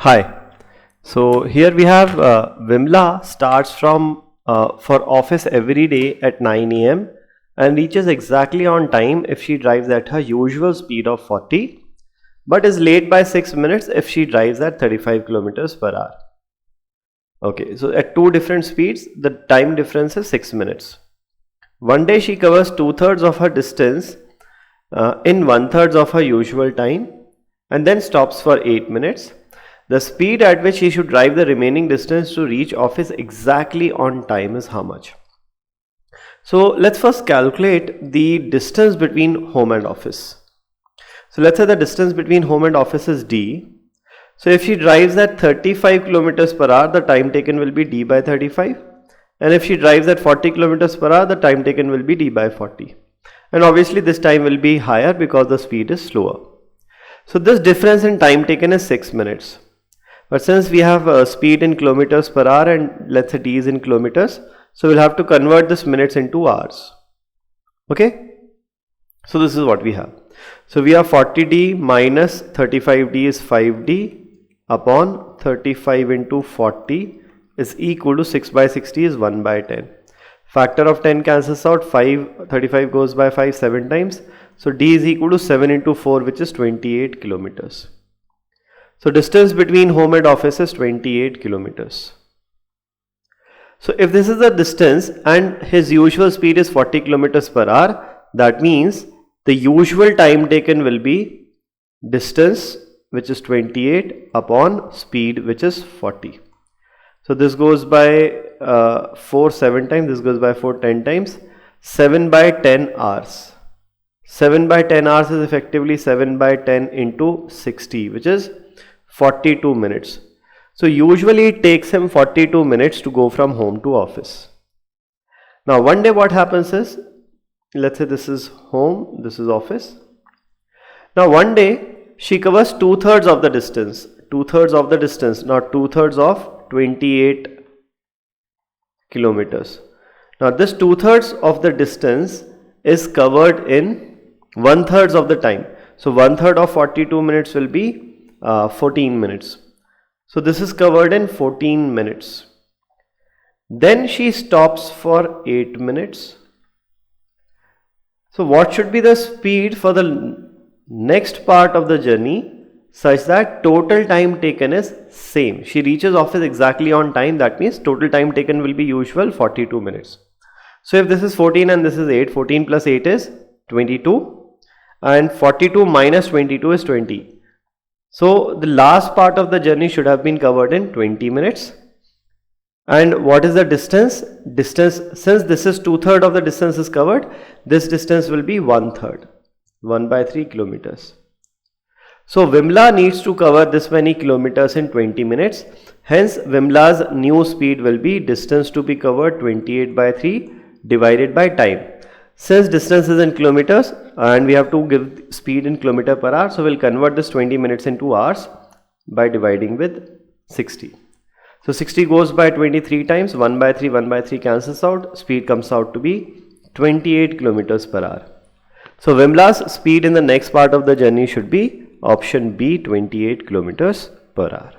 Hi. So here we have Vimla starts from for office every day at 9 a.m. and reaches exactly on time if she drives at her usual speed of 40, but is late by 6 minutes if she drives at 35 kilometers per hour. Okay, so at two different speeds, the time difference is 6 minutes. One day she covers 2/3 of her distance in 1/3 of her usual time and then stops for 8 minutes. The speed at which she should drive the remaining distance to reach office exactly on time is how much? So let's first calculate the distance between home and office. So let's say the distance between home and office is d. So if she drives at 35 kilometers per hour, the time taken will be d by 35. And if she drives at 40 kilometers per hour, the time taken will be d by 40. And obviously this time will be higher because the speed is slower. So this difference in time taken is 6 minutes. But since we have speed in kilometers per hour and let's say d is in kilometers, so we'll have to convert this minutes into hours. Okay? So this is what we have. So we have 40d minus 35d is 5d upon 35 into 40 is equal to 6 by 60 is 1 by 10. Factor of 10 cancels out, 35 goes by 5 7 times. So d is equal to 7 into 4, which is 28 kilometers. So distance between home and office is 28 kilometers. So if this is the distance and his usual speed is 40 kilometers per hour, that means the usual time taken will be distance, which is 28 upon speed, which is 40. So this goes by 4 7 times, this goes by 4 10 times, 7 by 10 hours. 7 by 10 hours is effectively 7 by 10 into 60, which is 42 minutes. So usually it takes him 42 minutes to go from home to office. Now one day what happens is, let's say this is home, this is office. Now one day she covers 2/3 of the distance. 2/3 of the distance, not 2/3 of 28 kilometers. Now this 2/3 of the distance is covered in 1/3 of the time. So 1/3 of 42 minutes will be 14 minutes. So this is covered in 14 minutes. Then she stops for 8 minutes. So what should be the speed for the next part of the journey such that total time taken is same? She reaches office exactly on time. That means total time taken will be usual 42 minutes. So if this is 14 and this is 8, 14 plus 8 is 22 and 42 minus 22 is 20. So the last part of the journey should have been covered in 20 minutes. And what is the distance? Distance, since this is 2/3 of the distance is covered, this distance will be 1/3, 1 by 3 kilometers. So Vimla needs to cover this many kilometers in 20 minutes. Hence Vimla's new speed will be distance to be covered 28 by 3 divided by time. Since distance is in kilometers and we have to give speed in kilometer per hour, so we'll convert this 20 minutes into hours by dividing with 60. So 60 goes by 23 times, 1 by 3 cancels out, speed comes out to be 28 kilometers per hour. So Vimla's speed in the next part of the journey should be option B, 28 kilometers per hour.